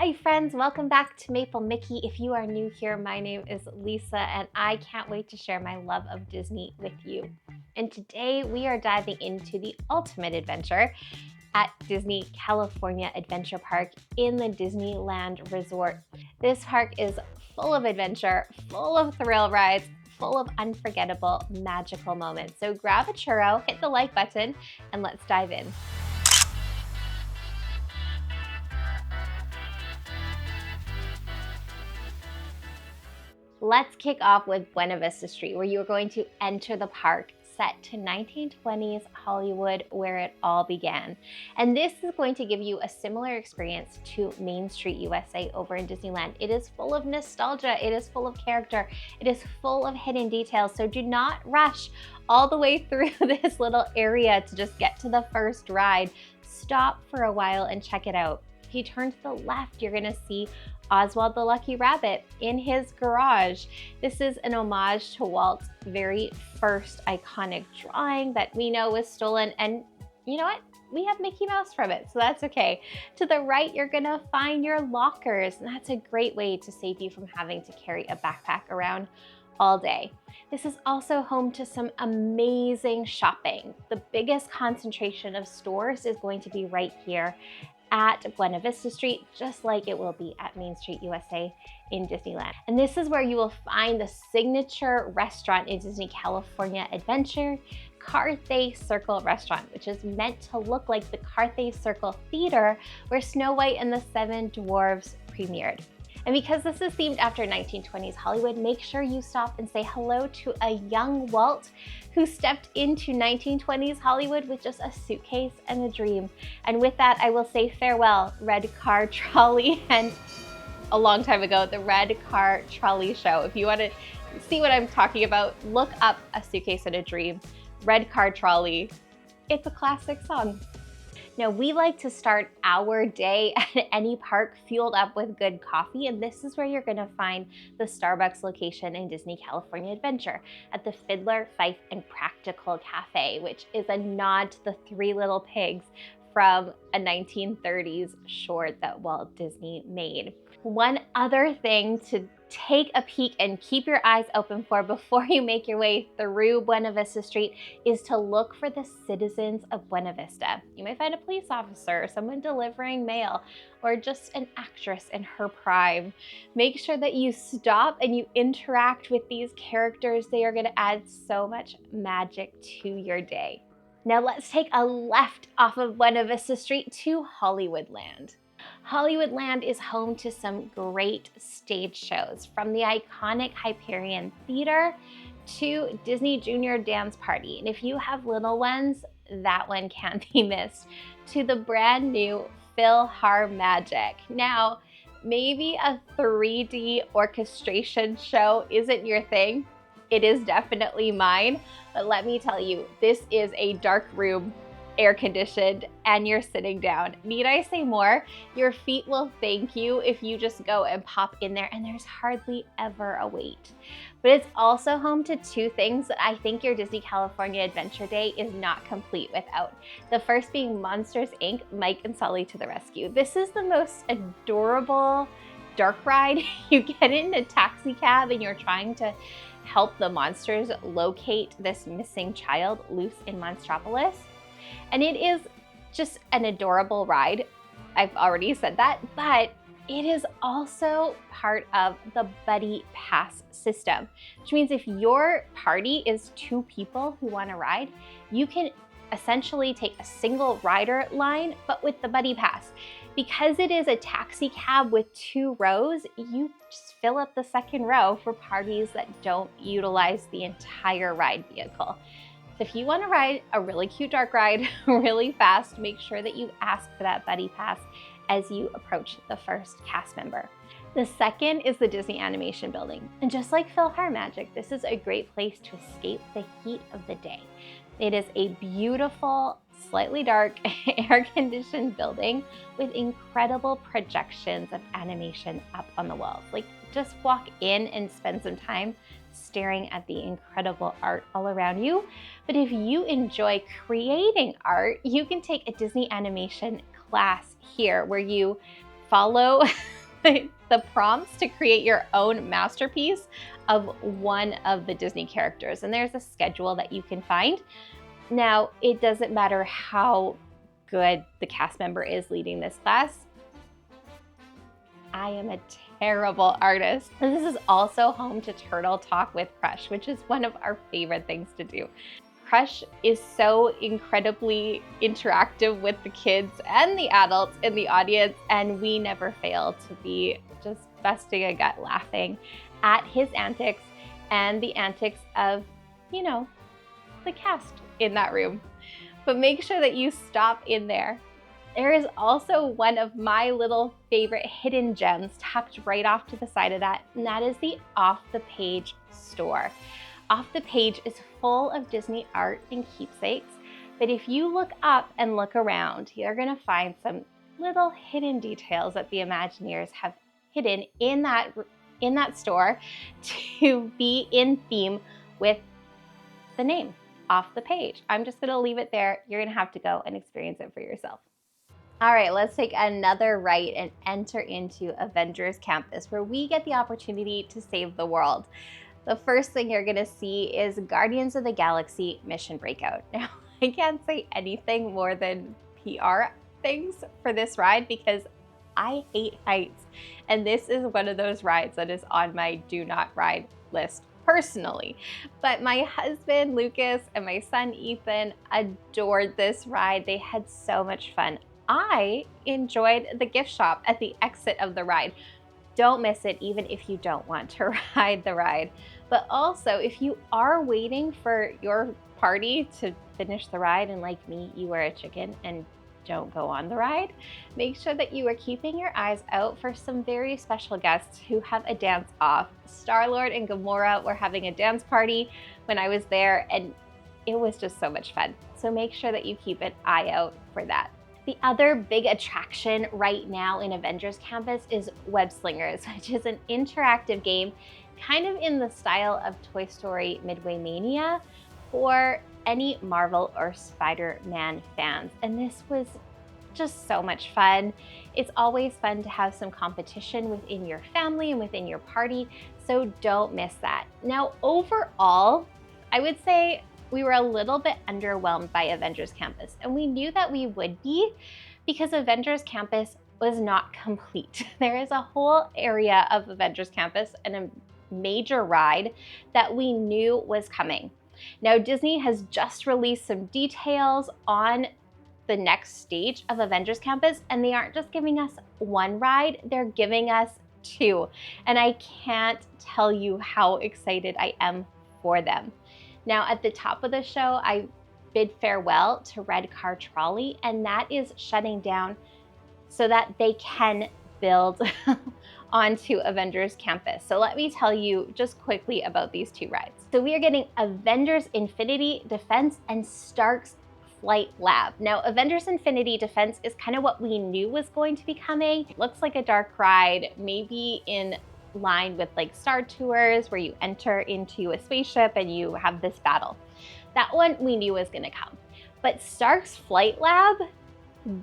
Hi friends, welcome back to Maple Mickey. If you are new here, my name is Lisa and I can't wait to share my love of Disney with you. And today we are diving into the ultimate adventure at Disney California Adventure Park in the Disneyland Resort. This park is full of adventure, full of thrill rides, full of unforgettable, magical moments. So grab a churro, hit the like button, and let's dive in. Let's kick off with Buena Vista Street, where you're going to enter the park set to 1920s Hollywood, where it all began. And this is going to give you a similar experience to Main Street USA over in Disneyland. It is full of nostalgia, it is full of character, it is full of hidden details, so do not rush all the way through this little area to just get to the first ride. Stop for a while and check it out. If you turn to the left, you're gonna see Oswald the Lucky Rabbit in his garage. This is an homage to Walt's very first iconic drawing that we know was stolen, and you know what? We have Mickey Mouse from it, so that's okay. To the right, you're gonna find your lockers, and that's a great way to save you from having to carry a backpack around all day. This is also home to some amazing shopping. The biggest concentration of stores is going to be right here at Buena Vista Street, just like it will be at Main Street USA in Disneyland. And this is where you will find the signature restaurant in Disney California Adventure, Carthay Circle Restaurant, which is meant to look like the Carthay Circle Theater where Snow White and the Seven Dwarfs premiered. And because this is themed after 1920s Hollywood, make sure you stop and say hello to a young Walt who stepped into 1920s Hollywood with just a suitcase and a dream. And with that, I will say farewell, Red Car Trolley, and a long time ago, the Red Car Trolley Show. If you want to see what I'm talking about, look up A Suitcase and a Dream, Red Car Trolley. It's a classic song. Now, we like to start our day at any park fueled up with good coffee, and this is where you're gonna find the Starbucks location in Disney California Adventure at the Fiddler, Fife, and Practical Cafe, which is a nod to the Three Little Pigs from a 1930s short that Walt Disney made. One other thing to take a peek and keep your eyes open for before you make your way through Buena Vista Street is to look for the citizens of Buena Vista. You may find a police officer, someone delivering mail, or just an actress in her prime. Make sure that you stop and you interact with these characters. They are going to add so much magic to your day. Now let's take a left off of Buena Vista Street to Hollywoodland. Hollywoodland is home to some great stage shows, from the iconic Hyperion Theater to Disney Junior Dance Party. And if you have little ones, that one can't be missed, to the brand new PhilharMagic. Now, maybe a 3D orchestration show isn't your thing. It is definitely mine, but let me tell you, this is a dark room, air conditioned, and you're sitting down. Need I say more? Your feet will thank you if you just go and pop in there, and there's hardly ever a wait. But it's also home to two things that I think your Disney California Adventure Day is not complete without. The first being Monsters, Inc. Mike and Sully to the Rescue. This is the most adorable dark ride. You get in a taxi cab and you're trying to help the monsters locate this missing child loose in Monstropolis. And it is just an adorable ride. I've already said that, but it is also part of the Buddy Pass system, which means if your party is 2 people who want to ride, you can essentially take a single rider line, but with the Buddy Pass. Because it is a taxi cab with 2 rows, you just fill up the second row for parties that don't utilize the entire ride vehicle. So if you want to ride a really cute dark ride really fast, make sure that you ask for that Buddy Pass as you approach the first cast member. The second is the Disney Animation Building. And just like PhilharMagic, this is a great place to escape the heat of the day. It is a beautiful, slightly dark, air-conditioned building with incredible projections of animation up on the walls. Like, just walk in and spend some time staring at the incredible art all around you. But if you enjoy creating art, you can take a Disney animation class here where you follow the prompts to create your own masterpiece of one of the Disney characters. And there's a schedule that you can find. Now, it doesn't matter how good the cast member is leading this class. I am a terrible artist. And this is also home to Turtle Talk with Crush, which is one of our favorite things to do. Crush is so incredibly interactive with the kids and the adults in the audience, and we never fail to be just busting a gut laughing at his antics and the antics of, you know, the cast in that room. But make sure that you stop in there. There is also one of my little favorite hidden gems tucked right off to the side of that, and that is the Off the Page store. Off the Page is full of Disney art and keepsakes, but if you look up and look around, you're gonna find some little hidden details that the Imagineers have hidden in that store to be in theme with the name, Off the Page. I'm just gonna leave it there. You're gonna have to go and experience it for yourself. All right, let's take another right and enter into Avengers Campus, where we get the opportunity to save the world. The first thing you're gonna see is Guardians of the Galaxy Mission Breakout. Now, I can't say anything more than PR things for this ride because I hate heights. And this is one of those rides that is on my do not ride list personally. But my husband, Lucas, and my son, Ethan, adored this ride. They had so much fun. I enjoyed the gift shop at the exit of the ride. Don't miss it, even if you don't want to ride the ride. But also, if you are waiting for your party to finish the ride, and like me, you are a chicken and don't go on the ride, make sure that you are keeping your eyes out for some very special guests who have a dance off. Star-Lord and Gamora were having a dance party when I was there, and it was just so much fun. So make sure that you keep an eye out for that. The other big attraction right now in Avengers Campus is Web Slingers, which is an interactive game kind of in the style of Toy Story Midway Mania for any Marvel or Spider-Man fans. And this was just so much fun. It's always fun to have some competition within your family and within your party, so don't miss that. Now, overall, I would say we were a little bit underwhelmed by Avengers Campus, and we knew that we would be because Avengers Campus was not complete. There is a whole area of Avengers Campus and a major ride that we knew was coming. Now, Disney has just released some details on the next stage of Avengers Campus, and they aren't just giving us one ride, they're giving us two. And I can't tell you how excited I am for them. Now, at the top of the show, I bid farewell to Red Car Trolley, and that is shutting down so that they can build onto Avengers Campus. So let me tell you just quickly about these two rides. So we are getting Avengers Infinity Defense and Stark's Flight Lab. Now, Avengers Infinity Defense is kind of what we knew was going to be coming. It looks like a dark ride, maybe in line with like Star Tours, where you enter into a spaceship and you have this battle. That one we knew was gonna come. But Stark's Flight Lab,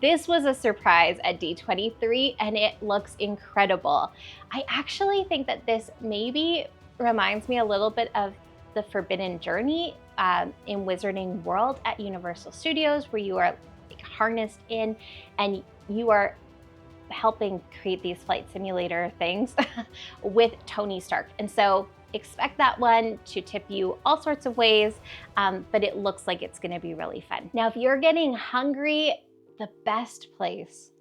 this was a surprise at D23 and it looks incredible. I actually think that this maybe reminds me a little bit of the Forbidden Journey in Wizarding World at Universal Studios, where you are like harnessed in and you are helping create these flight simulator things with Tony Stark. And so expect that one to tip you all sorts of ways, but it looks like it's gonna be really fun. Now, if you're getting hungry, the best place,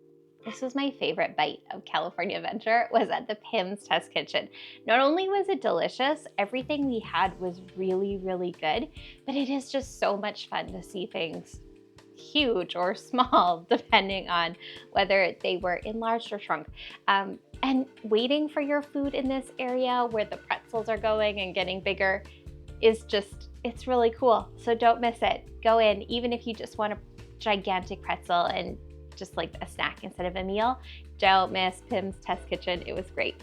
this was my favorite bite of California Adventure, was at the Pim's Test Kitchen. Not only was it delicious, everything we had was really, really good, but it is just so much fun to see things huge or small, depending on whether they were enlarged or shrunk. And waiting for your food in this area where the pretzels are going and getting bigger is just, it's really cool. So don't miss it. Go in, even if you just want a gigantic pretzel and just like a snack instead of a meal. Don't miss Pim's Test Kitchen. It was great.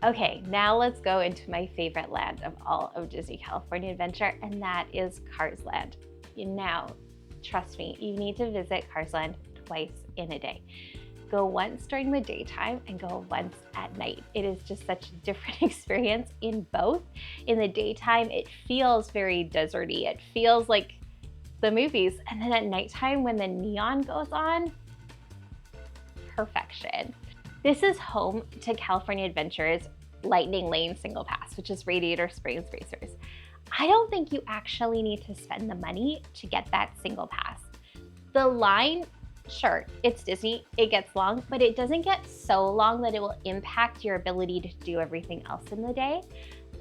Okay, now let's go into my favorite land of all of Disney California Adventure, and that is Cars Land. Now, trust me, you need to visit Cars Land twice in a day. Go once during the daytime and go once at night. It is just such a different experience in both. In the daytime, it feels very deserty. It feels like the movies. And then at nighttime, when the neon goes on, perfection. This is home to California Adventure's Lightning Lane Single Pass, which is Radiator Springs Racers. I don't think you actually need to spend the money to get that single pass. The line, sure, it's Disney, it gets long, but it doesn't get so long that it will impact your ability to do everything else in the day.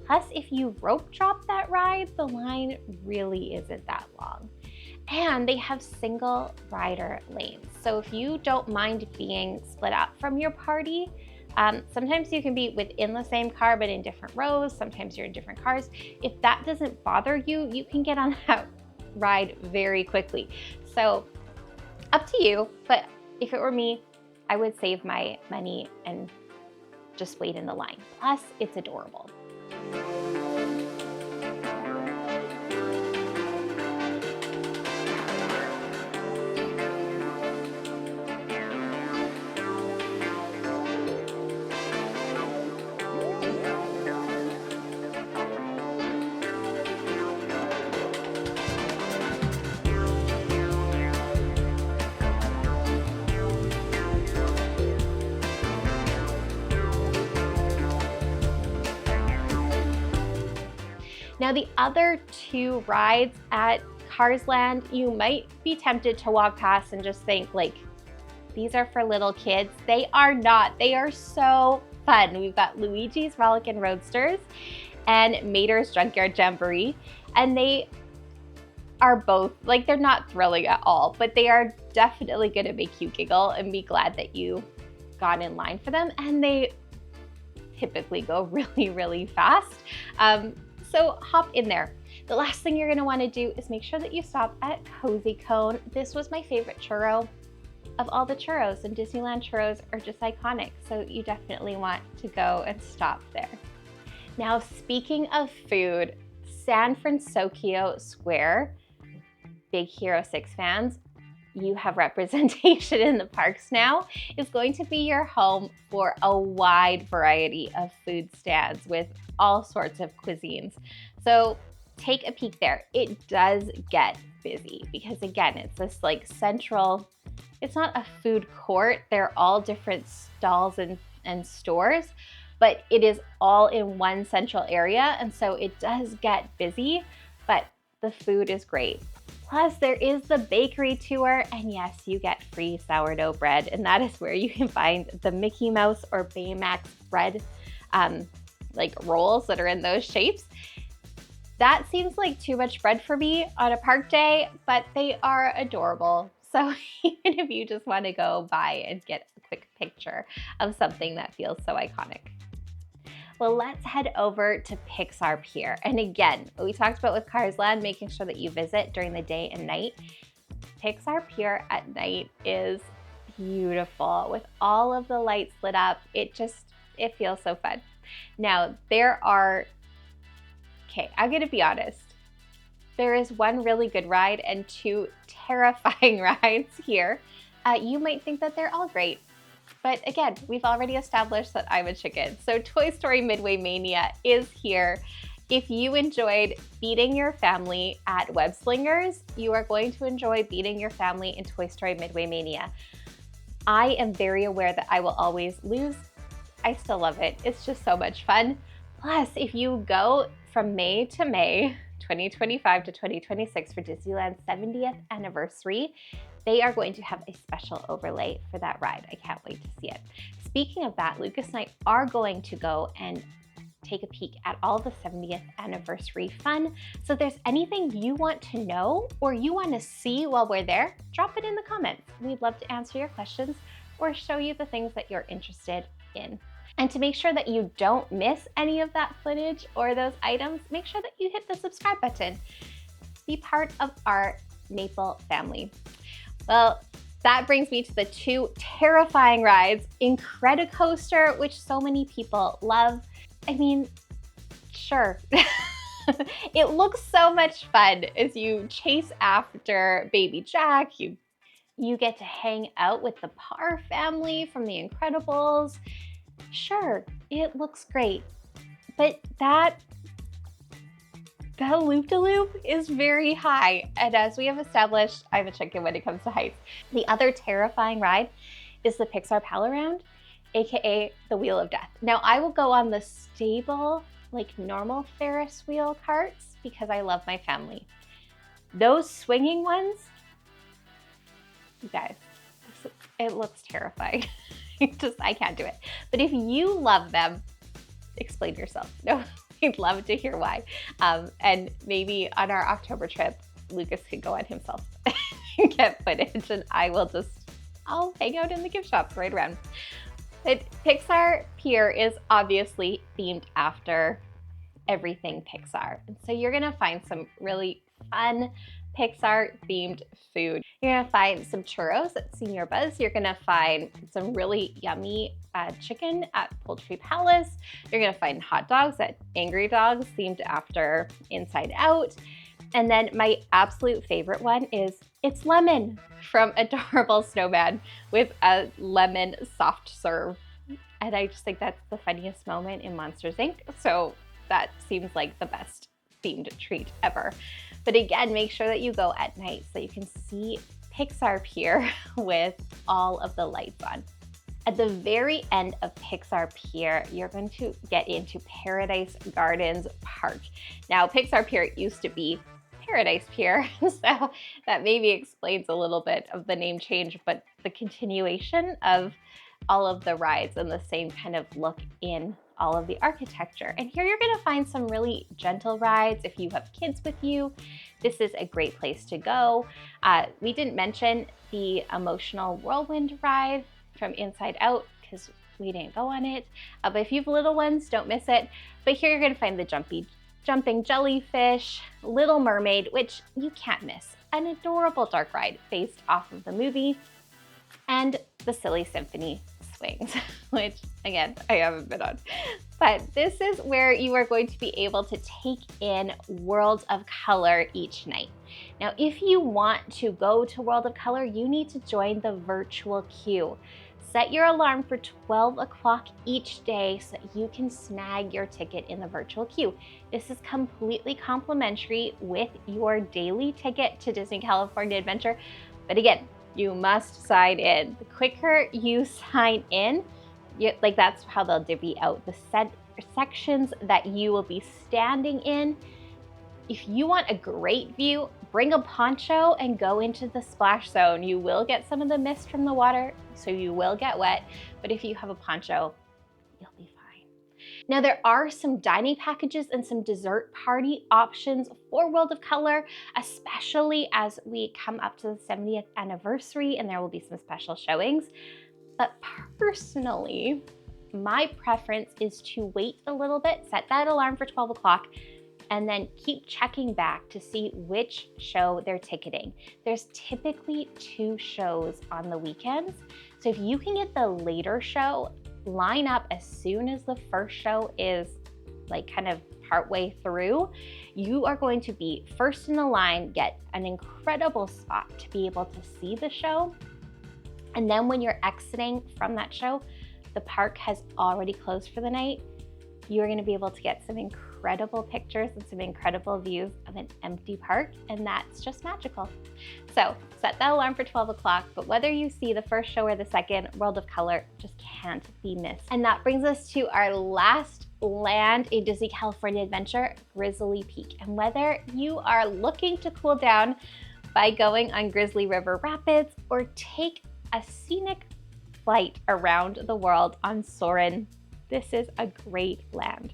Plus, if you rope drop that ride, the line really isn't that long. And they have single rider lanes. So if you don't mind being split up from your party, sometimes you can be within the same car but in different rows. Sometimes you're in different cars. If that doesn't bother you, you can get on that ride very quickly. So up to you, but if it were me, I would save my money and just wait in the line. Plus, it's adorable. Now, the other two rides at Cars Land, you might be tempted to walk past and just think like, these are for little kids. They are not. They are so fun. We've got Luigi's Rollickin' Roadsters and Mater's Junkyard Jamboree, and they are both, like, they're not thrilling at all, but they are definitely gonna make you giggle and be glad that you got in line for them, and they typically go really, really fast. So hop in there. The last thing you're gonna wanna do is make sure that you stop at Cozy Cone. This was my favorite churro of all the churros, and Disneyland churros are just iconic. So you definitely want to go and stop there. Now, speaking of food, San Fransokyo Square, Big Hero 6 fans, you have representation in the parks now, is going to be your home for a wide variety of food stands with all sorts of cuisines. So take a peek there. It does get busy because, again, it's this like central, it's not a food court. They're all different stalls and stores, but it is all in one central area. And so it does get busy, but the food is great. Plus, there is the bakery tour, and yes, you get free sourdough bread, and that is where you can find the Mickey Mouse or Baymax bread like rolls that are in those shapes. That seems like too much bread for me on a park day, but they are adorable. So even if you just want to go by and get a quick picture of something that feels so iconic. Well, let's head over to Pixar Pier. And again, we talked about with Cars Land, making sure that you visit during the day and night. Pixar Pier at night is beautiful with all of the lights lit up. It feels so fun. Now, I'm gonna be honest. There is one really good ride and two terrifying rides here. You might think that they're all great. But again, we've already established that I'm a chicken. So Toy Story Midway Mania is here. If you enjoyed beating your family at Web Slingers, you are going to enjoy beating your family in Toy Story Midway Mania. I am very aware that I will always lose. I still love it. It's just so much fun. Plus, if you go from May to May 2025 to 2026 for Disneyland's 70th anniversary, they are going to have a special overlay for that ride. I can't wait to see it. Speaking of that, Lucas and I are going to go and take a peek at all the 70th anniversary fun. So if there's anything you want to know or you want to see while we're there, drop it in the comments. We'd love to answer your questions or show you the things that you're interested in. And to make sure that you don't miss any of that footage or those items, make sure that you hit the subscribe button. Be part of our Maple family. Well, that brings me to the two terrifying rides, Incredicoaster, which so many people love. I mean, sure. It looks so much fun as you chase after Baby Jack, you You get to hang out with the Parr family from The Incredibles. Sure, it looks great, but that loop-de-loop is very high. And as we have established, I'm a chicken when it comes to heights. The other terrifying ride is the Pixar Pal-Around, AKA the Wheel of Death. Now I will go on the stable, like normal Ferris wheel carts because I love my family. Those swinging ones, you guys, it looks terrifying. I can't do it. But if you love them, explain yourself. No, I'd love to hear why. And maybe on our October trip, Lucas could go on himself and get footage, and I'll hang out in the gift shops right around. But Pixar Pier is obviously themed after everything Pixar. And so you're gonna find some really fun Pixar themed food. You're gonna find some churros at Senior Buzz. You're gonna find some really yummy chicken at Poultry Palace. You're gonna find hot dogs at Angry Dogs themed after Inside Out. And then my absolute favorite one is It's Lemon from Adorable Snowman with a lemon soft serve. And I just think that's the funniest moment in Monsters, Inc. So that seems like the best themed treat ever. But again, make sure that you go at night so you can see Pixar Pier with all of the lights on. At the very end of Pixar Pier, you're going to get into Paradise Gardens Park. Now, Pixar Pier used to be Paradise Pier, so that maybe explains a little bit of the name change, but the continuation of all of the rides and the same kind of look in all of the architecture. And here you're gonna find some really gentle rides. If you have kids with you, this is a great place to go. We didn't mention the emotional whirlwind ride from Inside Out because we didn't go on it. But if you have little ones, don't miss it. But here you're gonna find the jumping jellyfish, Little Mermaid, which you can't miss. An adorable dark ride based off of the movie, and the Silly Symphony swings, which again, I haven't been on. But this is where you are going to be able to take in World of Color each night. Now, if you want to go to World of Color, you need to join the virtual queue. Set your alarm for 12 o'clock each day so that you can snag your ticket in the virtual queue. This is completely complimentary with your daily ticket to Disney California Adventure. But again, you must sign in. The quicker you sign in, that's how they'll divvy out the sections that you will be standing in. If you want a great view, bring a poncho and go into the splash zone. You will get some of the mist from the water, so you will get wet, but if you have a poncho, you'll be fine. Now, there are some dining packages and some dessert party options for World of Color, especially as we come up to the 70th anniversary and there will be some special showings. But personally, my preference is to wait a little bit, set that alarm for 12 o'clock, and then keep checking back to see which show they're ticketing. There's typically 2 shows on the weekends. So if you can get the later show, line up as soon as the first show is kind of partway through, you are going to be first in the line, get an incredible spot to be able to see the show. And then when you're exiting from that show, the park has already closed for the night. You're going to be able to get some incredible pictures and some incredible views of an empty park, and that's just magical. So set that alarm for 12 o'clock, but whether you see the first show or the second, World of Color just can't be missed. And that brings us to our last land in Disney California Adventure, Grizzly Peak. And whether you are looking to cool down by going on Grizzly River Rapids or take a scenic flight around the world on Soarin', this is a great land.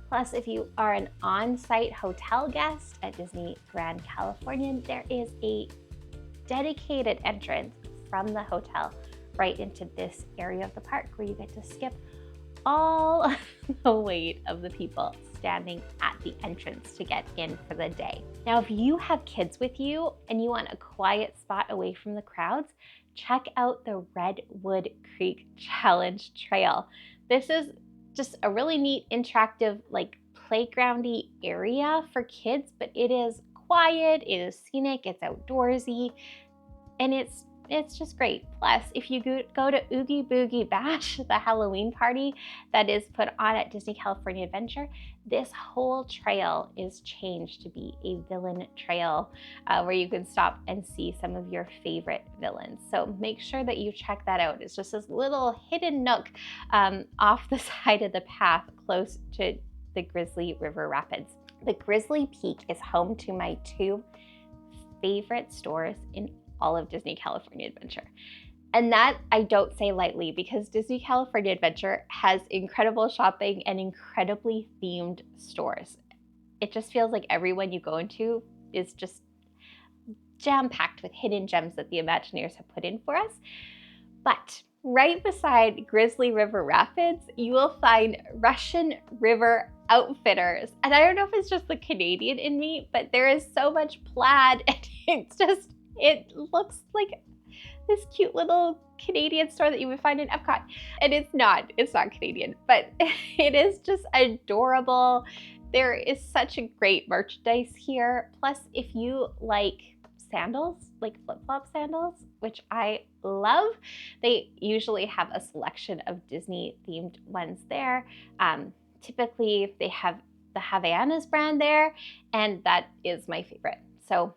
Plus, if you are an on-site hotel guest at Disney Grand Californian, there is a dedicated entrance from the hotel right into this area of the park where you get to skip all the wait of the people standing at the entrance to get in for the day. Now, if you have kids with you and you want a quiet spot away from the crowds, check out the Redwood Creek Challenge Trail. This is just a really neat, interactive, playgroundy area for kids, but it is quiet, it is scenic, it's outdoorsy. and it's just great. Plus, if you go to Oogie Boogie Bash, the Halloween party that is put on at Disney California Adventure, this whole trail is changed to be a villain trail where you can stop and see some of your favorite villains. So make sure that you check that out. It's just this little hidden nook off the side of the path close to the Grizzly River Rapids. The Grizzly Peak is home to my 2 favorite stores in all of Disney California Adventure. And that I don't say lightly, because Disney California Adventure has incredible shopping and incredibly themed stores. It just feels like everyone you go into is just jam-packed with hidden gems that the Imagineers have put in for us. But right beside Grizzly River Rapids, you will find Russian River Outfitters. And I don't know if it's just the Canadian in me, but there is so much plaid, and it looks like this cute little Canadian store that you would find in Epcot. And it's not Canadian, but it is just adorable. There is such a great merchandise here. Plus, if you like sandals, like flip-flop sandals, which I love, they usually have a selection of Disney themed ones there. Typically they have the Havaianas brand there, and that is my favorite. So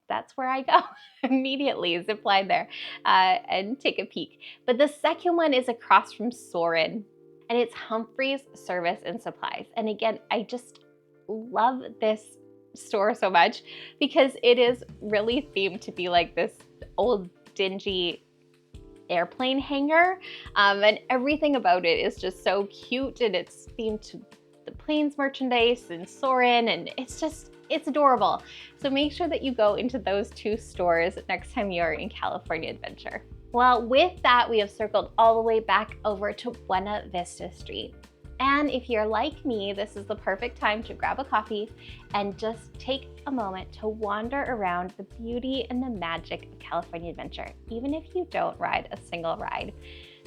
that's where I go immediately, zip line there and take a peek. But the second one is across from Soarin', and it's Humphrey's Service and Supplies. And again, I just love this store so much because it is really themed to be like this old dingy airplane hangar, and everything about it is just so cute, and it's themed to the planes merchandise and Soarin', and it's adorable. So make sure that you go into those 2 stores next time you're in California Adventure. Well, with that, we have circled all the way back over to Buena Vista Street. And if you're like me, this is the perfect time to grab a coffee and just take a moment to wander around the beauty and the magic of California Adventure, even if you don't ride a single ride.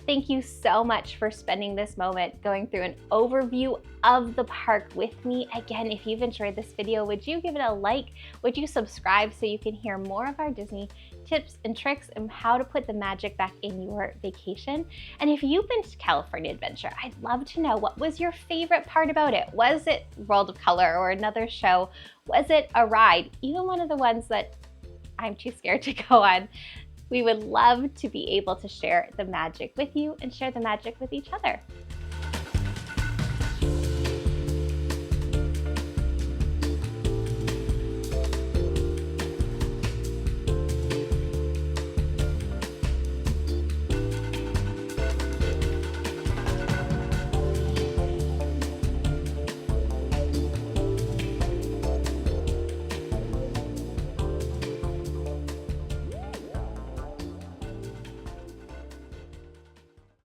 Thank you so much for spending this moment going through an overview of the park with me. Again, if you've enjoyed this video, would you give it a like? Would you subscribe so you can hear more of our Disney tips and tricks and how to put the magic back in your vacation? And if you've been to California Adventure, I'd love to know, what was your favorite part about it? Was it World of Color or another show? Was it a ride? Even one of the ones that I'm too scared to go on. We would love to be able to share the magic with you and share the magic with each other.